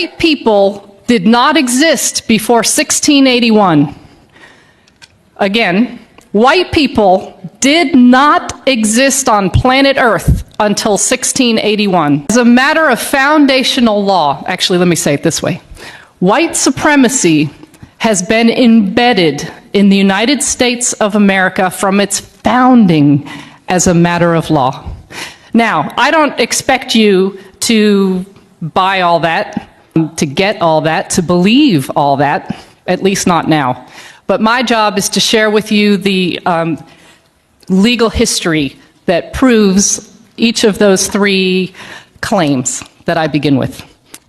White people did not exist before 1681. Again, white people did not exist on planet Earth until 1681. As a matter of foundational law, actually, let me say it this way. White supremacy has been embedded in the United States of America from its founding as a matter of law. Now, I don't expect you to buy all that, to get all that, to believe all that, at least not now. But my job is to share with you the legal history that proves each of those three claims that I begin with.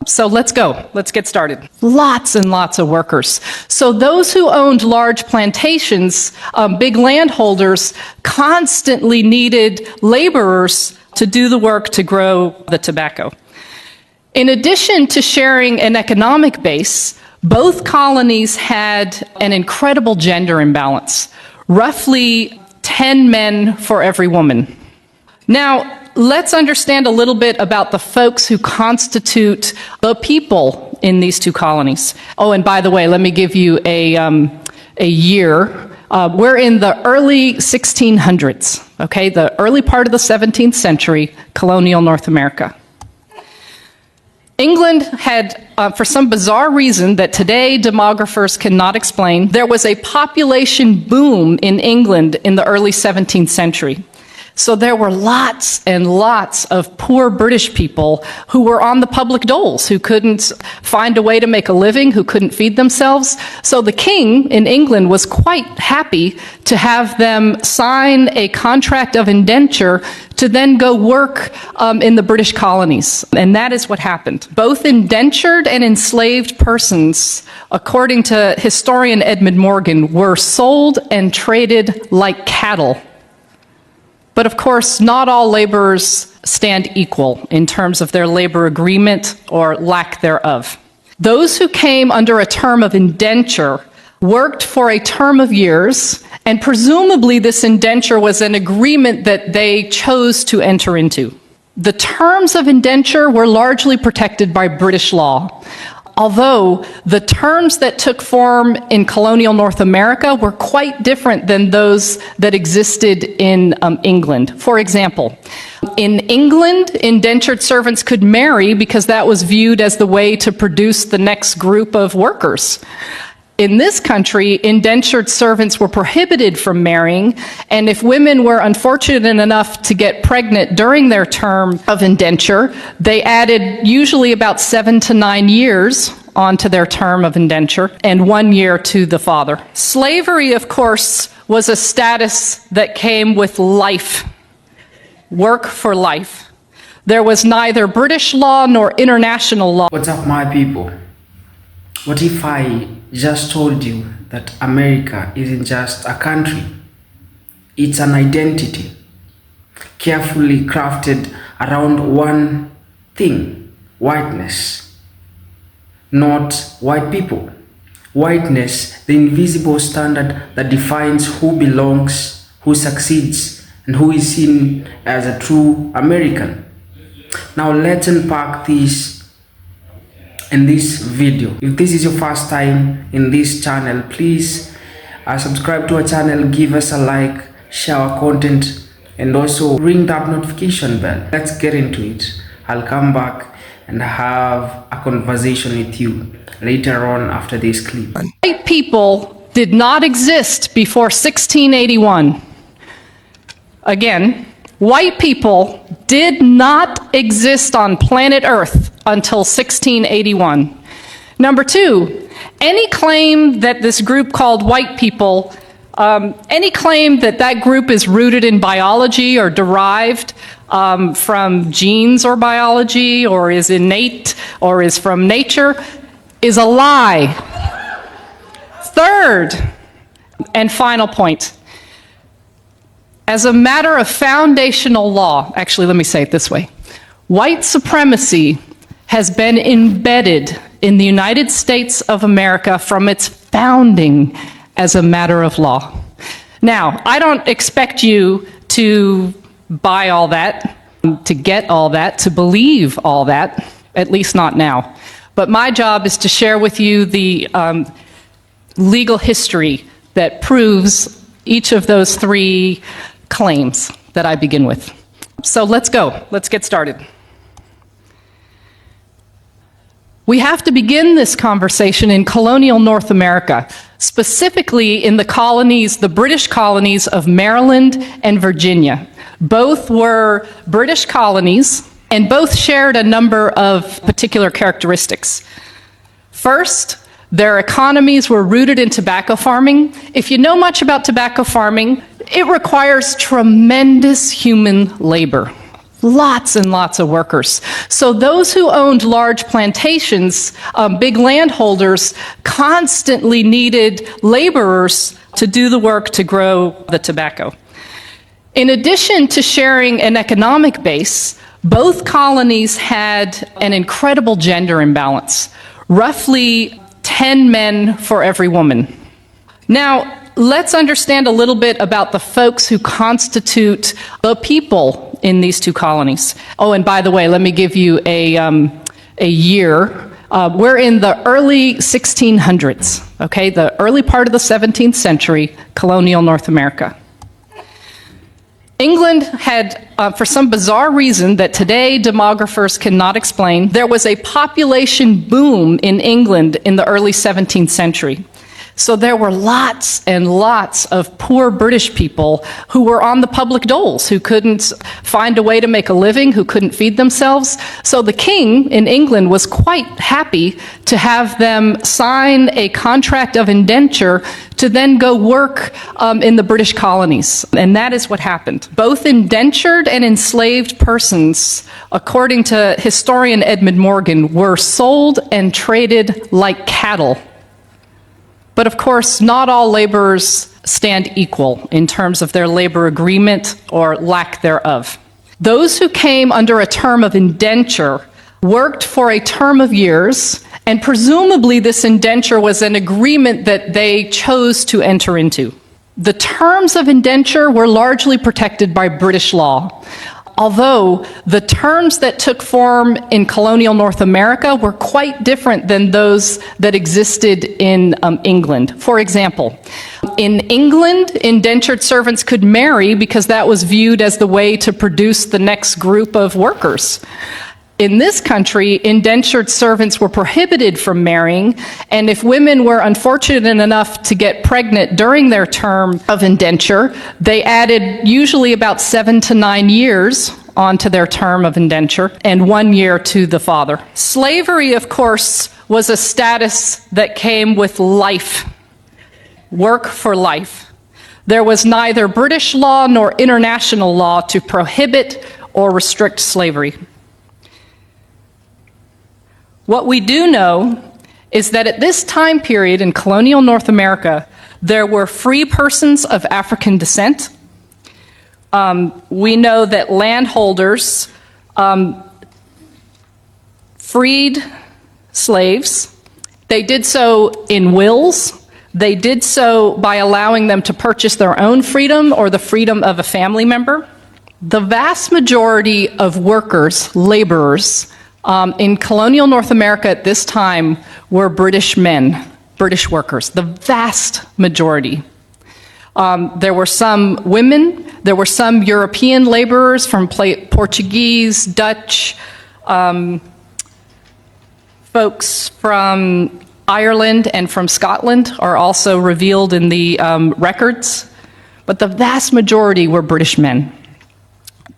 So let's go. Let's get started. Lots and lots of workers. So those who owned large plantations, big landholders, constantly needed laborers to do the work to grow the tobacco. In addition to sharing an economic base, both colonies had an incredible gender imbalance, roughly 10 men for every woman. Now, let's understand a little bit about the folks who constitute the people in these two colonies. Oh, and by the way, let me give you a year. We're in the early 1600s, okay? The early part of the 17th century, colonial North America. England had, for some bizarre reason that today demographers cannot explain, there was a population boom in England in the early 17th century. So there were lots and lots of poor British people who were on the public doles, who couldn't find a way to make a living, who couldn't feed themselves. So the king in England was quite happy to have them sign a contract of indenture to then go work in the British colonies. And that is what happened. Both indentured and enslaved persons, according to historian Edmund Morgan, were sold and traded like cattle. But of course, not all laborers stand equal in terms of their labor agreement or lack thereof. Those who came under a term of indenture worked for a term of years, and presumably this indenture was an agreement that they chose to enter into. The terms of indenture were largely protected by British law, although the terms that took form in colonial North America were quite different than those that existed in England. For example, in England, indentured servants could marry because that was viewed as the way to produce the next group of workers. In this country, indentured servants were prohibited from marrying, and if women were unfortunate enough to get pregnant during their term of indenture, they added usually about 7 to 9 years onto their term of indenture and 1 year to the father. Slavery, of course, was a status that came with life, work for life. There was neither British law nor international law. What's up, my people? What if I just told you that America isn't just a country? It's an identity, carefully crafted around one thing: whiteness. Not white people. Whiteness, the invisible standard that defines who belongs, who succeeds, and who is seen as a true American. Now let's unpack this in this video. If this is your first time in this channel, please subscribe to our channel, give us a like, share our content, and also ring that notification bell. Let's get into it. I'll come back and have a conversation with you later on after this clip. White people did not exist before 1681. Again, white people did not exist on planet Earth until 1681. Number two, any claim that this group called white people, any claim that that group is rooted in biology or derived from genes or biology or is innate or is from nature is a lie. Third and final point. As a matter of foundational law, actually, let me say it this way. White supremacy has been embedded in the United States of America from its founding as a matter of law. Now, I don't expect you to buy all that, to get all that, to believe all that, at least not now. But my job is to share with you the legal history that proves each of those three claims that I begin with. So let's go. Let's get started. We have to begin this conversation in colonial North America, specifically in the colonies, the British colonies of Maryland and Virginia. Both were British colonies, and both shared a number of particular characteristics. First, their economies were rooted in tobacco farming. If you know much about tobacco farming, it requires tremendous human labor. Lots and lots of workers. So those who owned large plantations, big landholders, constantly needed laborers to do the work to grow the tobacco. In addition to sharing an economic base, both colonies had an incredible gender imbalance, roughly 10 men for every woman. Now, let's understand a little bit about the folks who constitute the people in these two colonies. Oh, and by the way, let me give you a year. We're in the early 1600s, okay? The early part of the 17th century, colonial North America. England had, for some bizarre reason that today demographers cannot explain, there was a population boom in England in the early 17th century. So there were lots and lots of poor British people who were on the public doles, who couldn't find a way to make a living, who couldn't feed themselves. So the king in England was quite happy to have them sign a contract of indenture to then go work in the British colonies. And that is what happened. Both indentured and enslaved persons, according to historian Edmund Morgan, were sold and traded like cattle. But of course, not all laborers stand equal in terms of their labor agreement or lack thereof. Those who came under a term of indenture worked for a term of years, and presumably this indenture was an agreement that they chose to enter into. The terms of indenture were largely protected by British law, although the terms that took form in colonial North America were quite different than those that existed in England. For example, in England, indentured servants could marry because that was viewed as the way to produce the next group of workers. In this country, indentured servants were prohibited from marrying, and if women were unfortunate enough to get pregnant during their term of indenture, they added usually about 7 to 9 years onto their term of indenture and 1 year to the father. Slavery, of course, was a status that came with life, work for life. There was neither British law nor international law to prohibit or restrict slavery. What we do know is that at this time period in colonial North America, there were free persons of African descent. We know that landholders freed slaves. They did so in wills. They did so by allowing them to purchase their own freedom or the freedom of a family member. The vast majority of workers, laborers, in colonial North America at this time were British men, British workers, the vast majority. There were some women, there were some European laborers from Portuguese, Dutch, folks from Ireland and from Scotland are also revealed in the records, but the vast majority were British men.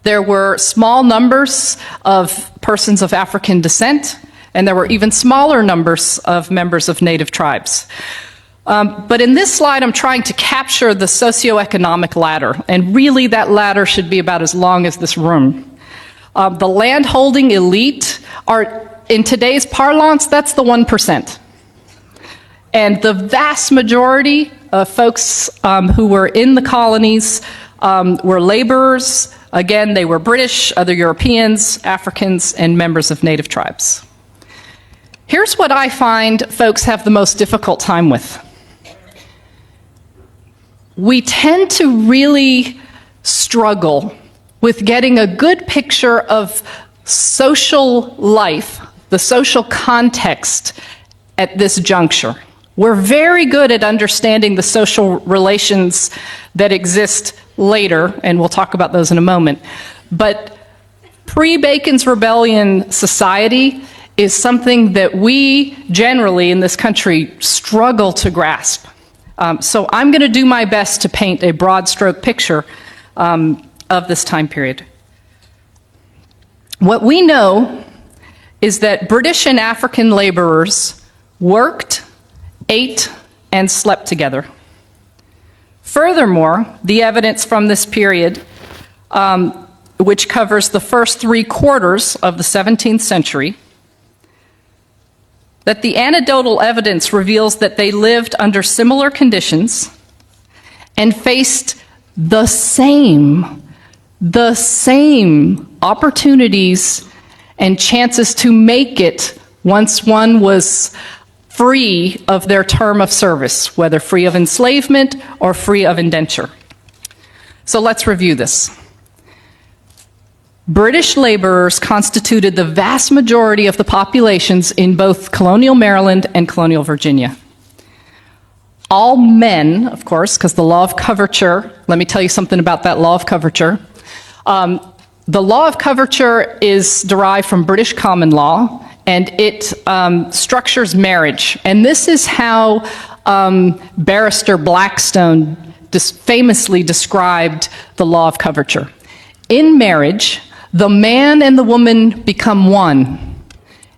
There were small numbers of persons of African descent, and there were even smaller numbers of members of native tribes. But in this slide, I'm trying to capture the socioeconomic ladder, and really that ladder should be about as long as this room. The landholding elite are, in today's parlance, that's the 1%. And the vast majority of folks who were in the colonies were laborers. Again, they were British, other Europeans, Africans, and members of native tribes. Here's what I find folks have the most difficult time with. We tend to really struggle with getting a good picture of social life the social context at this juncture. We're very good at understanding the social relations that exist later, and we'll talk about those in a moment. But pre-Bacon's Rebellion society is something that we generally in this country struggle to grasp. So I'm going to do my best to paint a broad stroke picture of this time period. What we know is that British and African laborers worked, ate, and slept together. Furthermore, the evidence from this period, which covers the first 3/4 of the 17th century, that the anecdotal evidence reveals that they lived under similar conditions and faced the same opportunities and chances to make it once one was free of their term of service, whether free of enslavement or free of indenture. So let's review this. British laborers constituted the vast majority of the populations in both colonial Maryland and colonial Virginia. All men, of course, because the law of coverture, let me tell you something about that law of coverture. The law of coverture is derived from British common law, and it structures marriage. And this is how Barrister Blackstone famously described the law of coverture. In marriage, the man and the woman become one,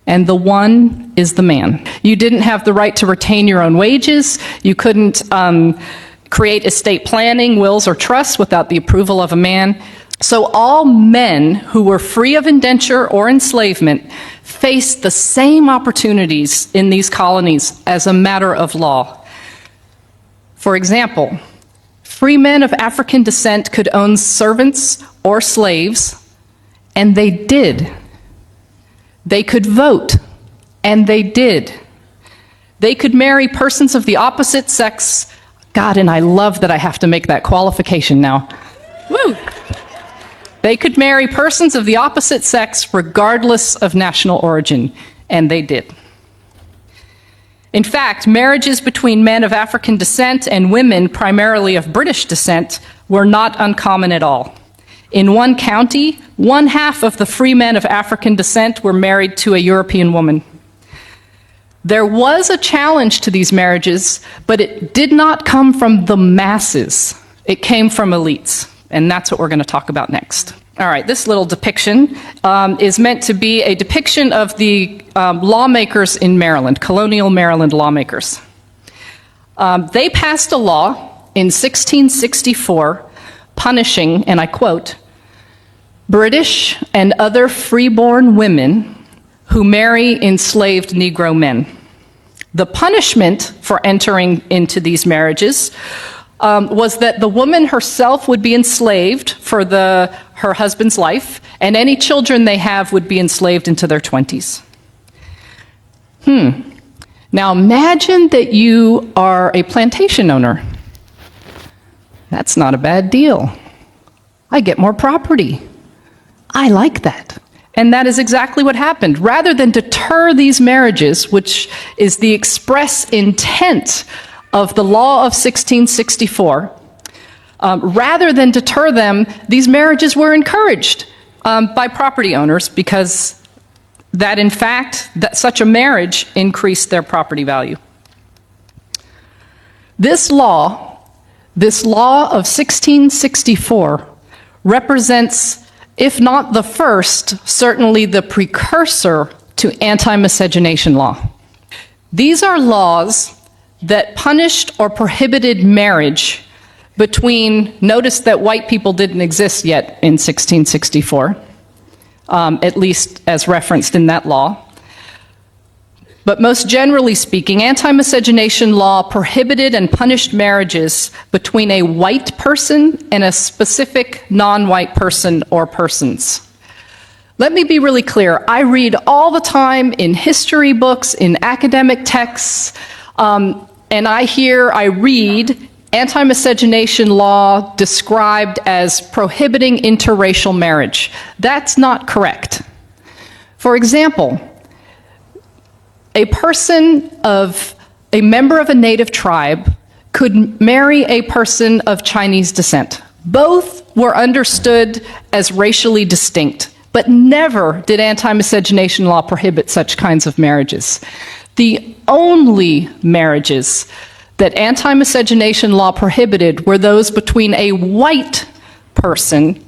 and the one is the man. You didn't have the right to retain your own wages. You couldn't create estate planning, wills, or trusts without the approval of a man. So all men who were free of indenture or enslavement faced the same opportunities in these colonies as a matter of law. For example, free men of African descent could own servants or slaves, and they did. They could vote, and they did. They could marry persons of the opposite sex. God, and I love that I have to make that qualification now. Woo! They could marry persons of the opposite sex regardless of national origin, and they did. In fact, marriages between men of African descent and women primarily of British descent were not uncommon at all. In one county, 1/2 of the free men of African descent were married to a European woman. There was a challenge to these marriages, but it did not come from the masses. It came from elites, and that's what we're going to talk about next. All right, this little depiction is meant to be a depiction of the lawmakers in Maryland, colonial Maryland lawmakers. They passed a law in 1664 punishing, and I quote, British and other freeborn women who marry enslaved Negro men. The punishment for entering into these marriages was that the woman herself would be enslaved for her husband's life, and any children they have would be enslaved into their 20s. Now imagine that you are a plantation owner. That's not a bad deal. I get more property. I like that. And that is exactly what happened. Rather than deter these marriages, which is the express intent of the law of 1664, rather than deter them, these marriages were encouraged by property owners because that, in fact, that such a marriage increased their property value. This law of 1664 represents, if not the first, certainly the precursor to anti-miscegenation law. These are laws that punished or prohibited marriage between, notice that white people didn't exist yet in 1664, at least as referenced in that law. But most generally speaking, anti-miscegenation law prohibited and punished marriages between a white person and a specific non-white person or persons. Let me be really clear. I read all the time in history books, in academic texts, and I read anti-miscegenation law described as prohibiting interracial marriage. That's not correct. For example, a member of a native tribe could marry a person of Chinese descent. Both were understood as racially distinct, but never did anti-miscegenation law prohibit such kinds of marriages. The only marriages that anti-miscegenation law prohibited were those between a white person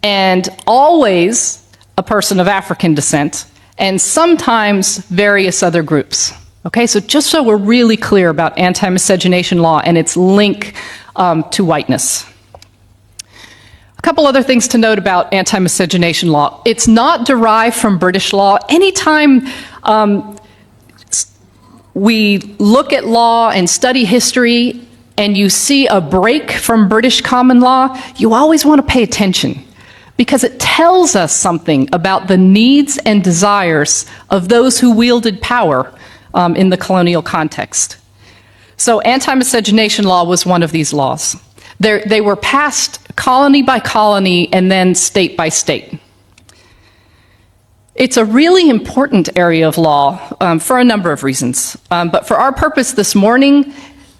and always a person of African descent, and sometimes various other groups. Okay, so just so we're really clear about anti-miscegenation law and its link to whiteness. A couple other things to note about anti-miscegenation law. It's not derived from British law. Anytime we look at law and study history and you see a break from British common law, you always want to pay attention because it tells us something about the needs and desires of those who wielded power in the colonial context. So anti-miscegenation law was one of these laws. They were passed colony by colony and then state by state. It's a really important area of law for a number of reasons. But for our purpose this morning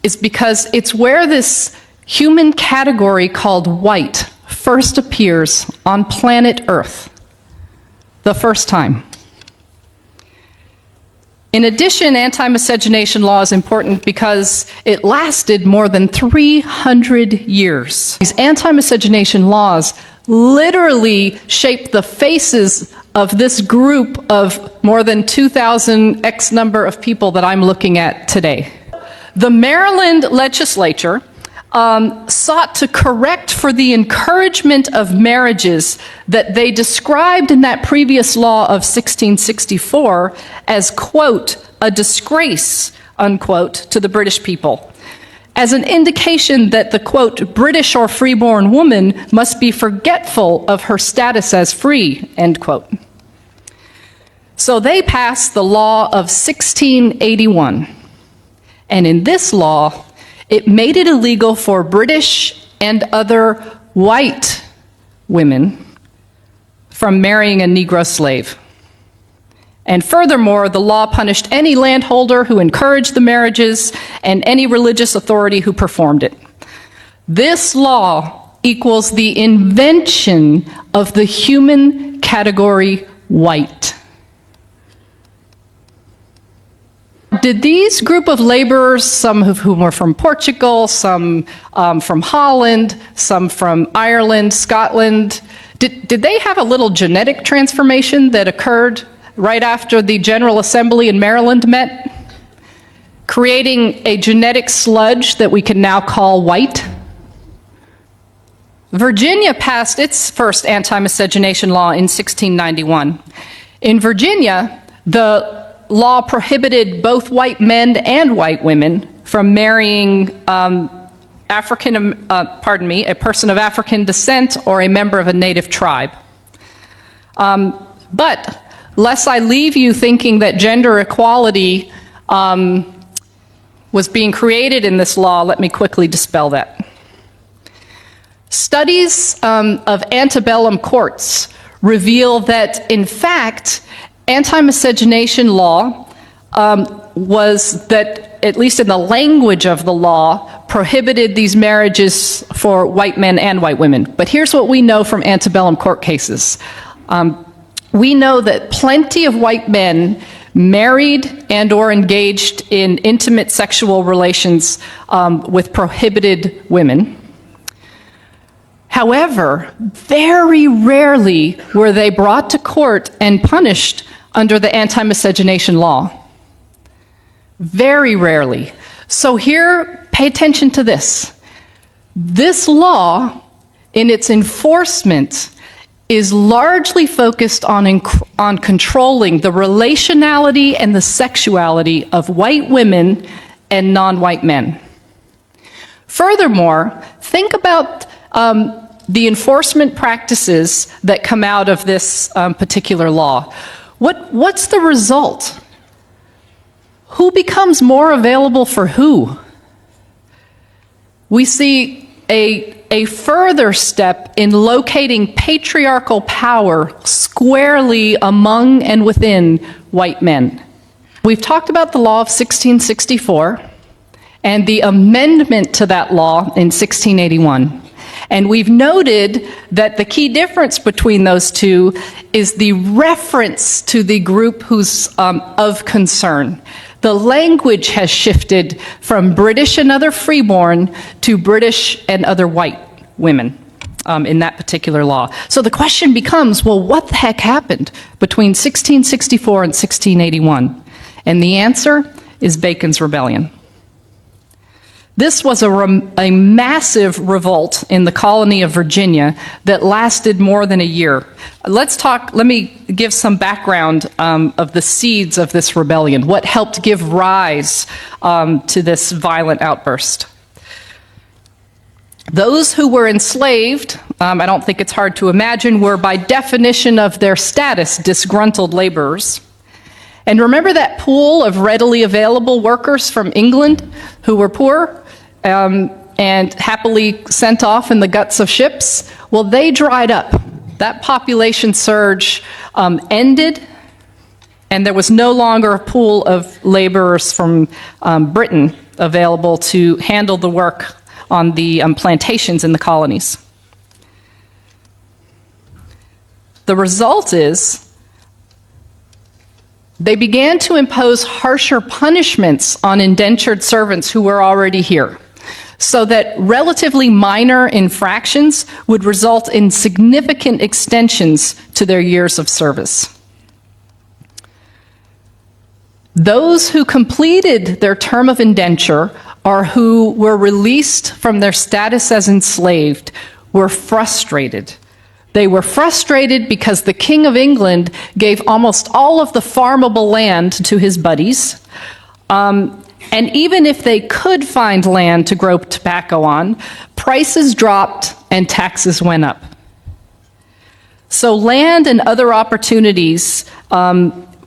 is because it's where this human category called white first appears on planet Earth, the first time. In addition, anti-miscegenation law is important because it lasted more than 300 years. These anti-miscegenation laws literally shaped the faces of this group of more than 2,000 X number of people that I'm looking at today. The Maryland legislature sought to correct for the encouragement of marriages that they described in that previous law of 1664 as, quote, a disgrace, unquote, to the British people, as an indication that the, quote, British or freeborn woman must be forgetful of her status as free, end quote. So they passed the law of 1681. And in this law, it made it illegal for British and other white women from marrying a Negro slave. And furthermore, the law punished any landholder who encouraged the marriages and any religious authority who performed it. This law equals the invention of the human category white. Did these group of laborers, some of whom were from Portugal, some from Holland, some from Ireland, Scotland, did they have a little genetic transformation that occurred right after the General Assembly in Maryland met, creating a genetic sludge that we can now call white? Virginia passed its first anti-miscegenation law in 1691. In Virginia, the law prohibited both white men and white women from marrying a person of African descent or a member of a native tribe. But lest I leave you thinking that gender equality was being created in this law, let me quickly dispel that. Studies of antebellum courts reveal that, in fact, anti-miscegenation law was that, at least in the language of the law, prohibited these marriages for white men and white women. But here's what we know from antebellum court cases. We know that plenty of white men married and or engaged in intimate sexual relations with prohibited women. However, very rarely were they brought to court and punished under the anti-miscegenation law. Very rarely. So here, pay attention to this. This law, in its enforcement, is largely focused on controlling the relationality and the sexuality of white women and non-white men. Furthermore, think about the enforcement practices that come out of this particular law. What's the result? Who becomes more available for who? We see a further step in locating patriarchal power squarely among and within white men. We've talked about the law of 1664 and the amendment to that law in 1681. And we've noted that the key difference between those two is the reference to the group who's of concern. The language has shifted from British and other freeborn to British and other white women in that particular law. So the question becomes, well, what the heck happened between 1664 and 1681? And the answer is Bacon's Rebellion. This was a massive revolt in the colony of Virginia that lasted more than a year. Let me give some background of the seeds of this rebellion, what helped give rise to this violent outburst. Those who were enslaved, I don't think it's hard to imagine, were by definition of their status disgruntled laborers. And remember that pool of readily available workers from England who were poor and happily sent off in the guts of ships? Well, they dried up. That population surge ended, and there was no longer a pool of laborers from Britain available to handle the work on the plantations in the colonies. The result is they began to impose harsher punishments on indentured servants who were already here, so that relatively minor infractions would result in significant extensions to their years of service. Those who completed their term of indenture or who were released from their status as enslaved were frustrated. They were frustrated because the King of England gave almost all of the farmable land to his buddies. And even if they could find land to grow tobacco on, prices dropped and taxes went up. So land and other opportunities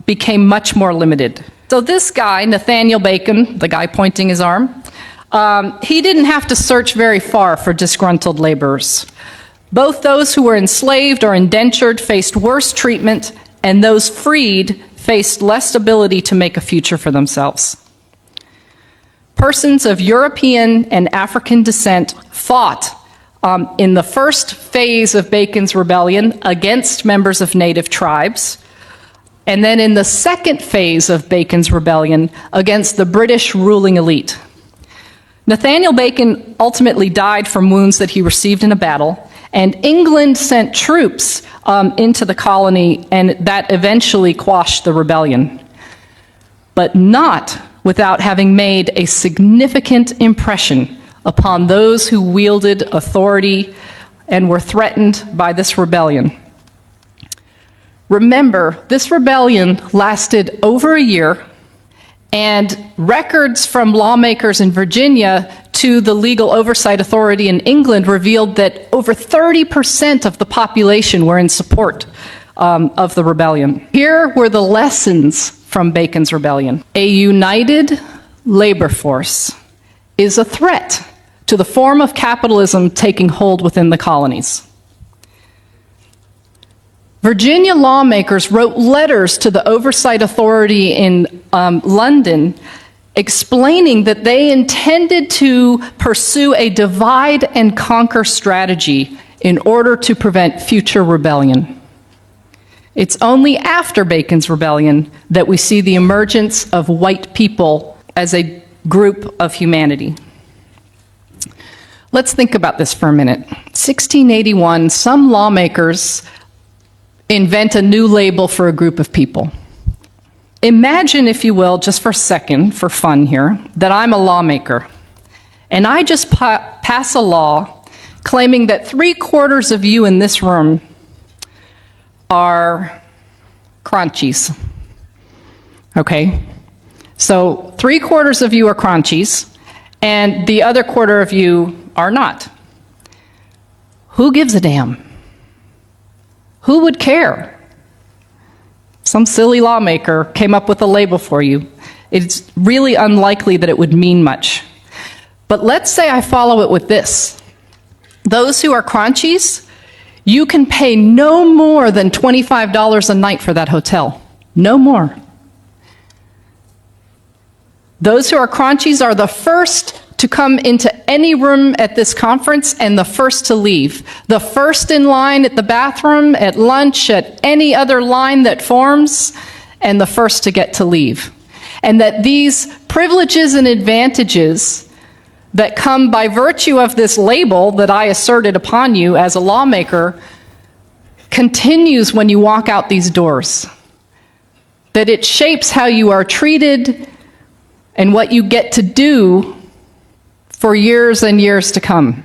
became much more limited. So this guy, Nathaniel Bacon, the guy pointing his arm, he didn't have to search very far for disgruntled laborers. Both those who were enslaved or indentured faced worse treatment, and those freed faced less ability to make a future for themselves. Persons of European and African descent fought in the first phase of Bacon's Rebellion against members of native tribes, and then in the second phase of Bacon's Rebellion against the British ruling elite. Nathaniel Bacon ultimately died from wounds that he received in a battle, and England sent troops into the colony, and that eventually quashed the rebellion. But not without having made a significant impression upon those who wielded authority and were threatened by this rebellion. Remember, this rebellion lasted over a year, and records from lawmakers in Virginia to the Legal Oversight Authority in England revealed that over 30% of the population were in support of the rebellion. Here were the lessons from Bacon's Rebellion. A united labor force is a threat to the form of capitalism taking hold within the colonies. Virginia lawmakers wrote letters to the Oversight Authority in London explaining that they intended to pursue a divide and conquer strategy in order to prevent future rebellion. It's only after Bacon's Rebellion that we see the emergence of white people as a group of humanity. Let's think about this for a minute. 1681, some lawmakers invent a new label for a group of people. Imagine, if you will, just for a second, for fun here, that I'm a lawmaker, and I just pass a law claiming that 3/4 of you in this room are crunchies. Okay? So 3/4 of you are crunchies, and the other quarter of you are not. Who gives a damn? Who would care? Some silly lawmaker came up with a label for you. It's really unlikely that it would mean much. But let's say I follow it with this. Those who are crunchies, you can pay no more than $25 a night for that hotel. No more. Those who are Kranchis are the first to come into any room at this conference and the first to leave. The first in line at the bathroom, at lunch, at any other line that forms, and the first to get to leave. And that these privileges and advantages that come by virtue of this label that I asserted upon you as a lawmaker continues when you walk out these doors. That it shapes how you are treated and what you get to do for years and years to come.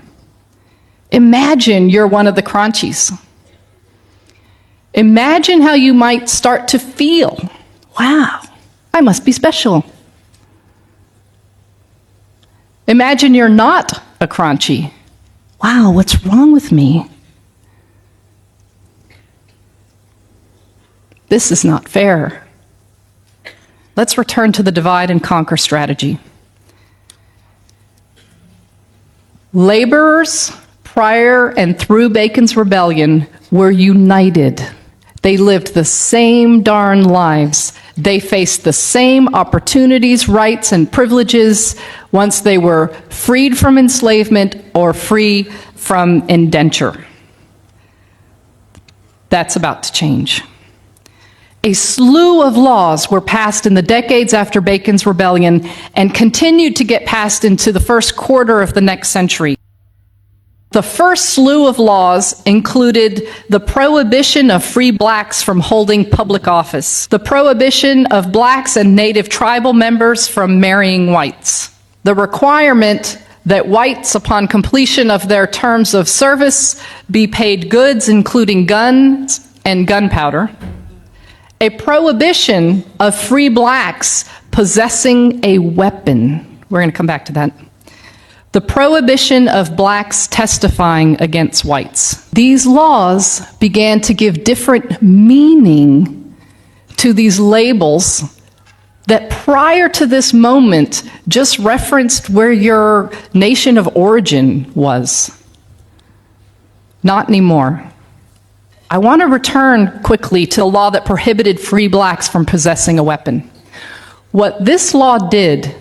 Imagine you're one of the Kranchis. Imagine how you might start to feel. Wow, I must be special. Imagine you're not a Kranchi. Wow, what's wrong with me? This is not fair. Let's return to the divide and conquer strategy. Laborers, prior and through Bacon's Rebellion, were united. They lived the same darn lives. They faced the same opportunities, rights, and privileges once they were freed from enslavement or free from indenture. That's about to change. A slew of laws were passed in the decades after Bacon's Rebellion and continued to get passed into the first quarter of the next century. The first slew of laws included the prohibition of free blacks from holding public office, the prohibition of blacks and native tribal members from marrying whites, the requirement that whites, upon completion of their terms of service, be paid goods including guns and gunpowder, a prohibition of free blacks possessing a weapon. We're going to come back to that. The prohibition of blacks testifying against whites. These laws began to give different meaning to these labels that prior to this moment just referenced where your nation of origin was. Not anymore. I want to return quickly to the law that prohibited free blacks from possessing a weapon. What this law did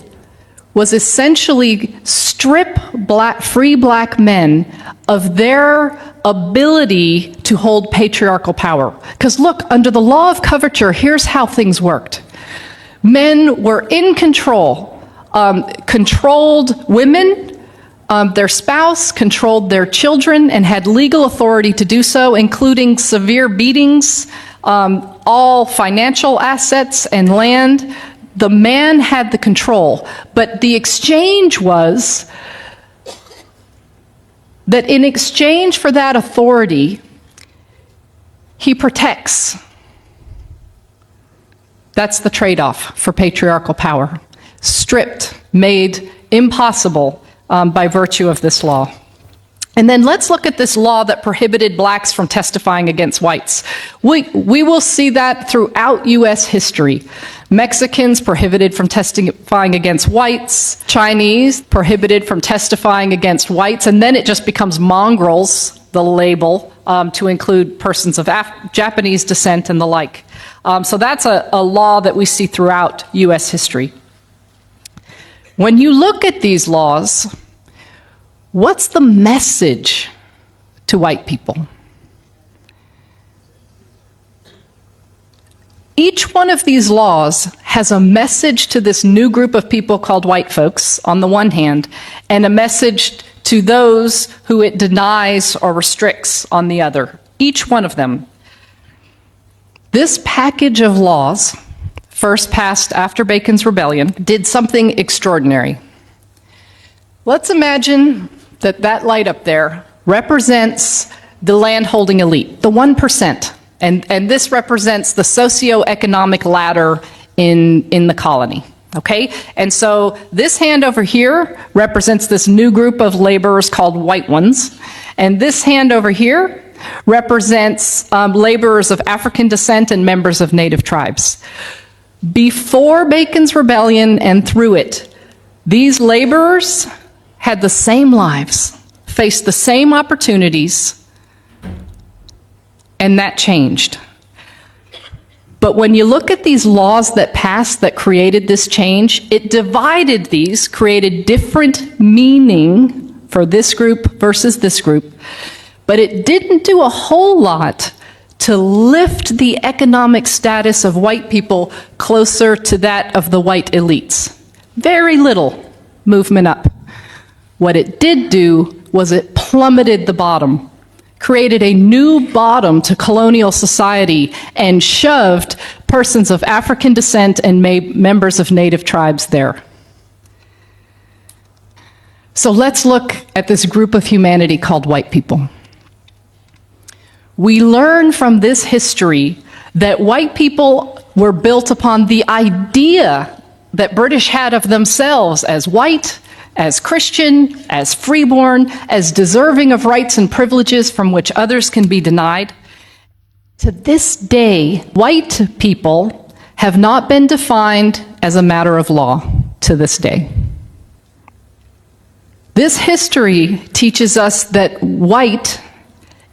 was essentially strip free black men of their ability to hold patriarchal power. Because look, under the law of coverture, here's how things worked. Men were in control, controlled women, their spouse, controlled their children, and had legal authority to do so, including severe beatings, all financial assets and land. The man had the control, but the exchange was that in exchange for that authority, he protects. That's the trade-off for patriarchal power. Stripped, made impossible by virtue of this law. And then let's look at this law that prohibited blacks from testifying against whites. We will see that throughout U.S. history. Mexicans prohibited from testifying against whites, Chinese prohibited from testifying against whites, and then it just becomes mongrels, the label, to include persons of Japanese descent and the like. So that's a law that we see throughout U.S. history. When you look at these laws, what's the message to white people? Each one of these laws has a message to this new group of people called white folks, on the one hand, and a message to those who it denies or restricts on the other. Each one of them. This package of laws, first passed after Bacon's Rebellion, did something extraordinary. Let's imagine that that light up there represents the landholding elite, the 1%. And this represents the socioeconomic ladder in the colony, okay? And so this hand over here represents this new group of laborers called white ones. And this hand over here represents laborers of African descent and members of native tribes. Before Bacon's Rebellion and through it, these laborers had the same lives, faced the same opportunities, and that changed. But when you look at these laws that passed that created this change, it divided these, created different meaning for this group versus this group, but it didn't do a whole lot to lift the economic status of white people closer to that of the white elites. Very little movement up. What it did do was it plummeted the bottom, created a new bottom to colonial society, and shoved persons of African descent and members of native tribes there. So let's look at this group of humanity called white people. We learn from this history that white people were built upon the idea that British had of themselves as white, as Christian, as freeborn, as deserving of rights and privileges from which others can be denied. To this day, white people have not been defined as a matter of law to this day. This history teaches us that white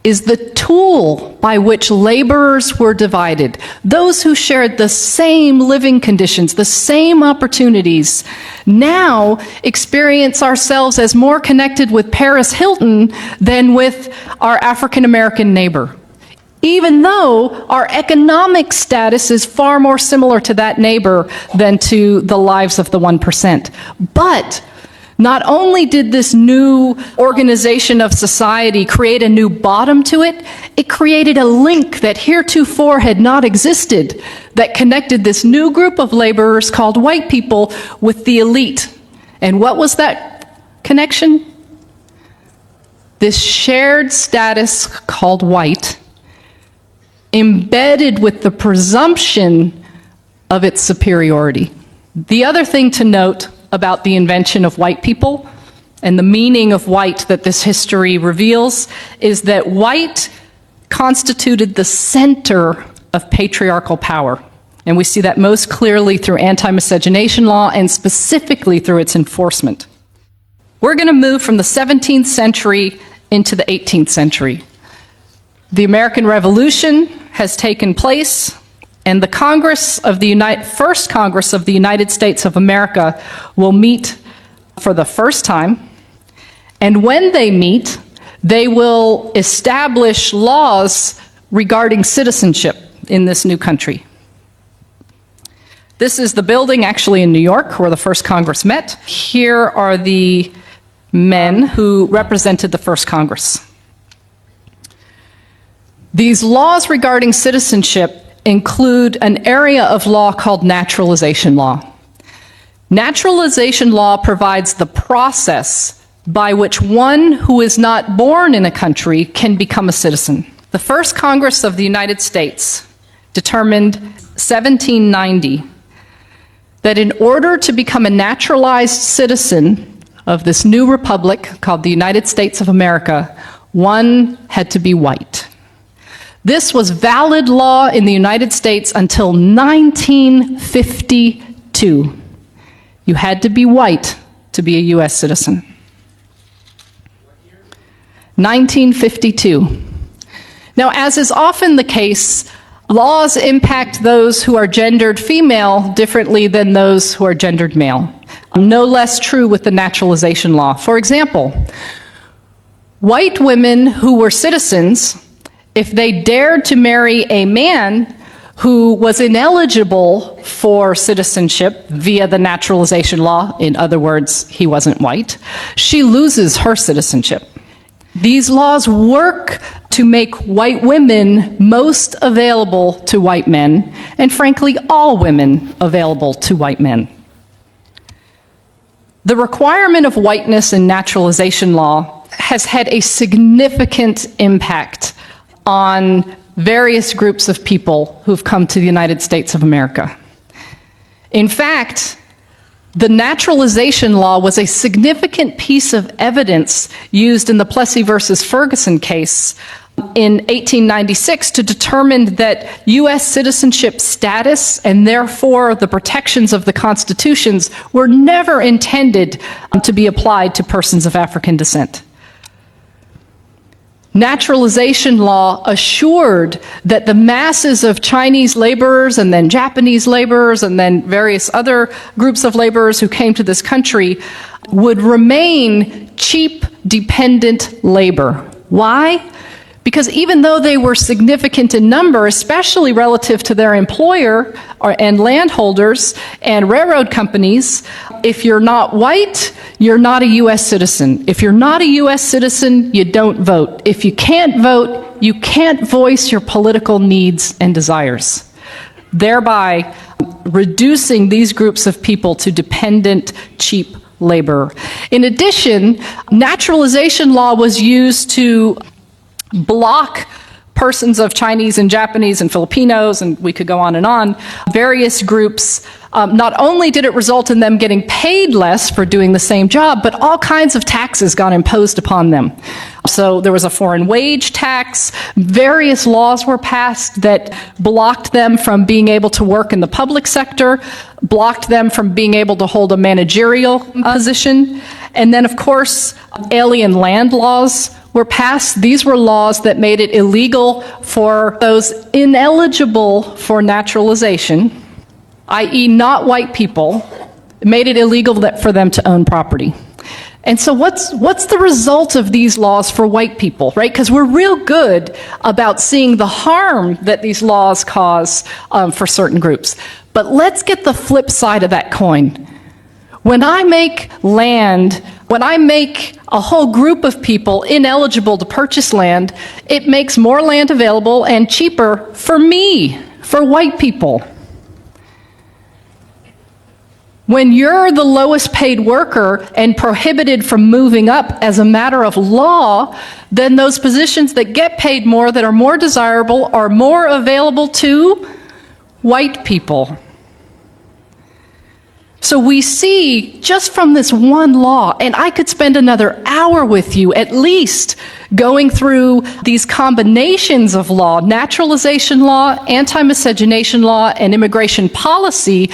is the tool by which laborers were divided. Those who shared the same living conditions, the same opportunities, now experience ourselves as more connected with Paris Hilton than with our African American neighbor, even though our economic status is far more similar to that neighbor than to the lives of the 1%. But not only did this new organization of society create a new bottom to it, it created a link that heretofore had not existed that connected this new group of laborers called white people with the elite. And what was that connection? This shared status called white, embedded with the presumption of its superiority. The other thing to note about the invention of white people and the meaning of white that this history reveals is that white constituted the center of patriarchal power. And we see that most clearly through anti-miscegenation law and specifically through its enforcement. We're going to move from the 17th century into the 18th century. The American Revolution has taken place, and the First Congress of the United States of America will meet for the first time. And when they meet, they will establish laws regarding citizenship in this new country. This is the building actually in New York where the first Congress met. Here are the men who represented the first Congress. These laws regarding citizenship include an area of law called naturalization law. Naturalization law provides the process by which one who is not born in a country can become a citizen. The first Congress of the United States determined 1790 that in order to become a naturalized citizen of this new republic called the United States of America, one had to be white. This was valid law in the United States until 1952. You had to be white to be a U.S. citizen. 1952. Now, as is often the case, laws impact those who are gendered female differently than those who are gendered male. No less true with the naturalization law. For example, white women who were citizens, if they dared to marry a man who was ineligible for citizenship via the naturalization law, in other words, he wasn't white, she loses her citizenship. These laws work to make white women most available to white men, and frankly, all women available to white men. The requirement of whiteness in naturalization law has had a significant impact on various groups of people who've come to the United States of America. In fact, the naturalization law was a significant piece of evidence used in the Plessy versus Ferguson case in 1896 to determine that U.S. citizenship status and therefore the protections of the constitutions were never intended to be applied to persons of African descent. Naturalization law assured that the masses of Chinese laborers and then Japanese laborers and then various other groups of laborers who came to this country would remain cheap, dependent labor. Why? Because even though they were significant in number, especially relative to their employer and landholders and railroad companies, if you're not white, you're not a U.S. citizen. If you're not a U.S. citizen, you don't vote. If you can't vote, you can't voice your political needs and desires, thereby reducing these groups of people to dependent, cheap labor. In addition, naturalization law was used to block persons of Chinese and Japanese and Filipinos, and we could go on, various groups. Not only did it result in them getting paid less for doing the same job, but all kinds of taxes got imposed upon them. So there was a foreign wage tax, various laws were passed that blocked them from being able to work in the public sector, blocked them from being able to hold a managerial position, and then of course alien land laws were passed. These were laws that made it illegal for those ineligible for naturalization, i.e. not white people, it made it illegal for them to own property. And so what's the result of these laws for white people, right? Because we're real good about seeing the harm that these laws cause for certain groups. But let's get the flip side of that coin. When I make a whole group of people ineligible to purchase land, it makes more land available and cheaper for me, for white people. When you're the lowest paid worker and prohibited from moving up as a matter of law, then those positions that get paid more, that are more desirable, are more available to white people. So we see, just from this one law, and I could spend another hour with you at least going through these combinations of law, naturalization law, anti-miscegenation law, and immigration policy,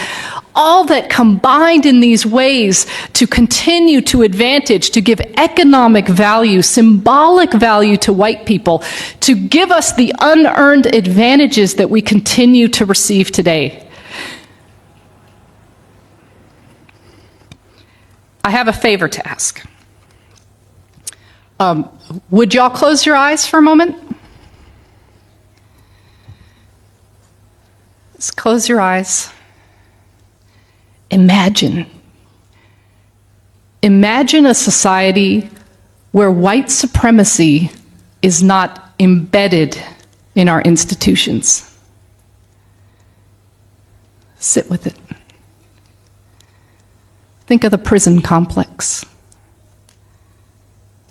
all that combined in these ways to continue to advantage, to give economic value, symbolic value to white people, to give us the unearned advantages that we continue to receive today. I have a favor to ask. Would y'all close your eyes for a moment? Just close your eyes. Imagine a society where white supremacy is not embedded in our institutions. Sit with it. Think of the prison complex.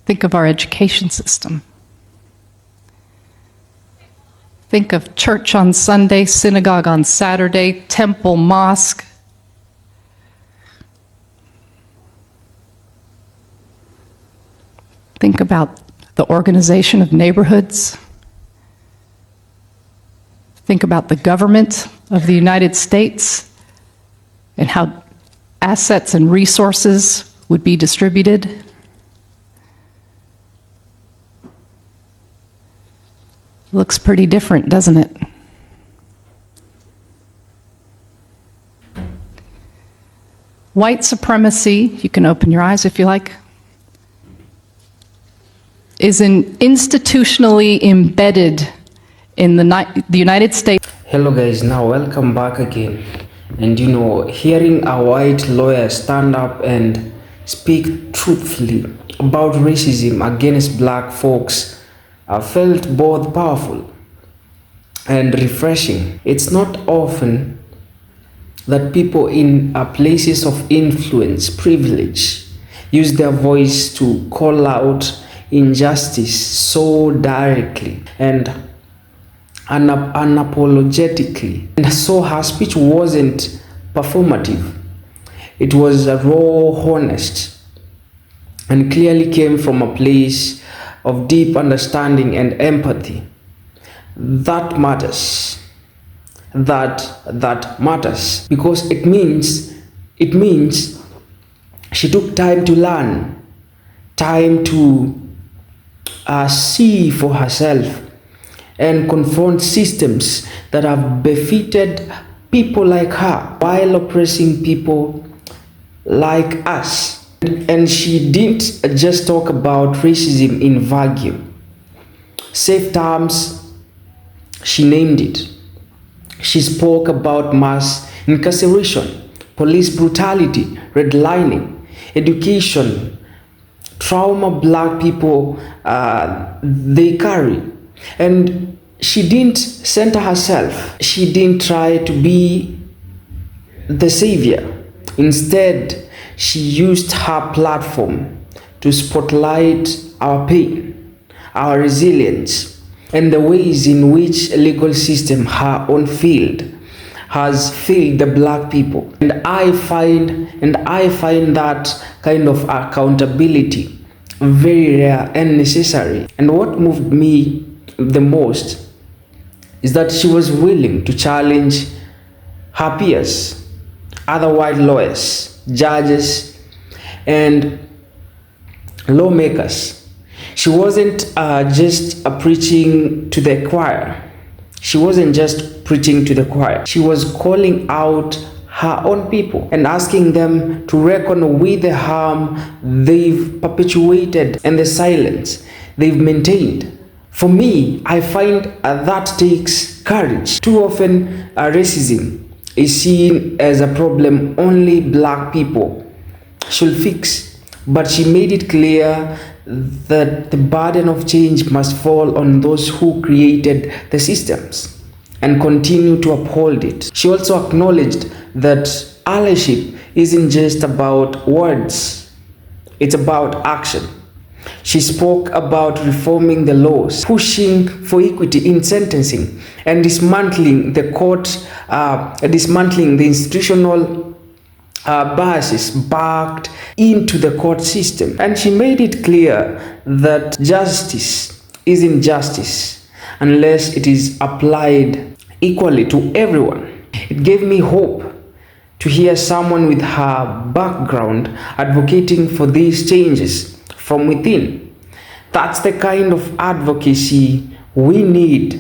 Think of our education system. Think of church on Sunday, synagogue on Saturday, temple, mosque. Think about the organization of neighborhoods. Think about the government of the United States and how assets and resources would be distributed. Looks pretty different, doesn't it? White supremacy, you can open your eyes if you like, is institutionally embedded in the United States. Hello guys, now welcome back again. And you know, hearing a white lawyer stand up and speak truthfully about racism against black folks felt both powerful and refreshing. It's not often that people in places of influence, privilege, use their voice to call out injustice so directly and unapologetically. And so her speech wasn't performative. It was raw, honest, and clearly came from a place of deep understanding and empathy. That matters. That matters because it means she took time to learn, time to see for herself and confront systems that have befitted people like her while oppressing people like us. And she didn't just talk about racism in vacuum. Safe terms, she named it. She spoke about mass incarceration, police brutality, redlining, education, trauma black people they carry. And she didn't center herself. She didn't try to be the savior. Instead, she used her platform to spotlight our pain, our resilience, and the ways in which a legal system, her own field, has failed the black people. And I find that kind of accountability very rare and necessary. And what moved me the most is that she was willing to challenge her peers, other white lawyers, judges, and lawmakers. She wasn't just preaching to the choir. She wasn't just preaching to the choir. She was calling out her own people and asking them to reckon with the harm they've perpetuated and the silence they've maintained. For me, I find that takes courage. Too often, racism is seen as a problem only black people should fix. But she made it clear that the burden of change must fall on those who created the systems and continue to uphold it. She also acknowledged that allyship isn't just about words, it's about action. She spoke about reforming the laws, pushing for equity in sentencing, and dismantling the institutional biases backed into the court system. And she made it clear that justice isn't justice unless it is applied equally to everyone. It gave me hope to hear someone with her background advocating for these changes from within. That's the kind of advocacy we need: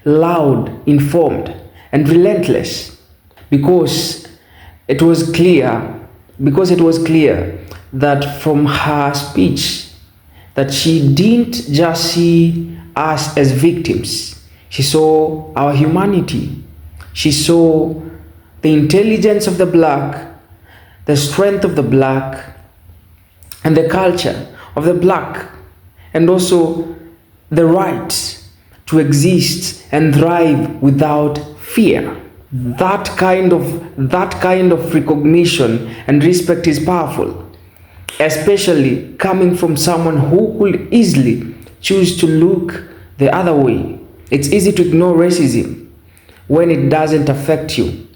loud, informed, and relentless. Because it was clear that from her speech that she didn't just see us as victims. She saw our humanity. She saw the intelligence of the black, the strength of the black, and the culture of the black, and also the right to exist and thrive without fear. That kind of recognition and respect is powerful, especially coming from someone who could easily choose to look the other way. It's easy to ignore racism when it doesn't affect you,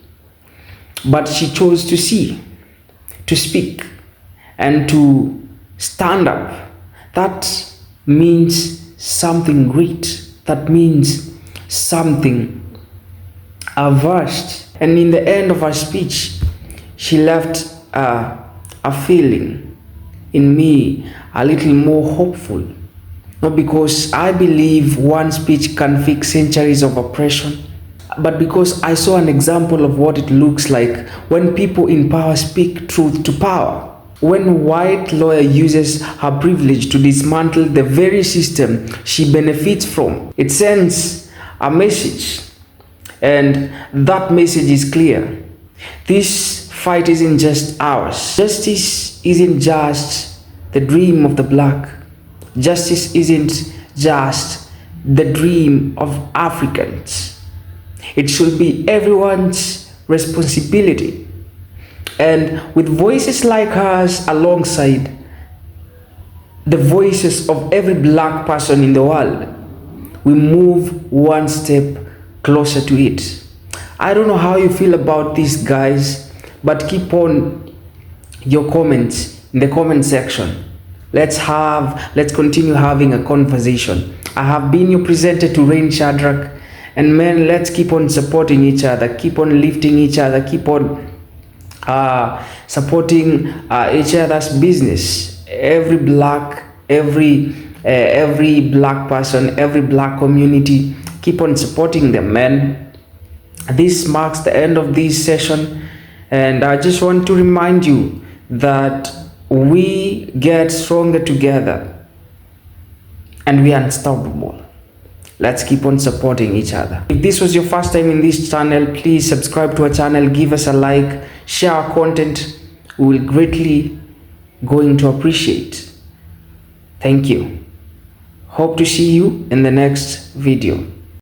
but she chose to see, to speak, and to stand up. That means something great. That means something vast. And in the end of her speech, she left a feeling in me a little more hopeful. Not because I believe one speech can fix centuries of oppression, but because I saw an example of what it looks like when people in power speak truth to power. When a white lawyer uses her privilege to dismantle the very system she benefits from, it sends a message. And that message is clear. This fight isn't just ours. Justice isn't just the dream of the black. Justice isn't just the dream of Africans. It should be everyone's responsibility. And with voices like hers alongside the voices of every black person in the world, we move one step closer to it. I don't know how you feel about this, guys, but keep on your comments in the comment section. Let's continue having a conversation. I have been your presenter, Turain Shadrack, and man, let's keep on supporting each other, keep on lifting each other, keep on supporting each other's business. Every black, every every black person, every black community. Keep on supporting them, man. This marks the end of this session, and I just want to remind you that we get stronger together and we are unstoppable. Let's keep on supporting each other. If this was your first time in this channel, please subscribe to our channel, give us a like, share our content. We will greatly going to appreciate. Thank you. Hope to see you in the next video.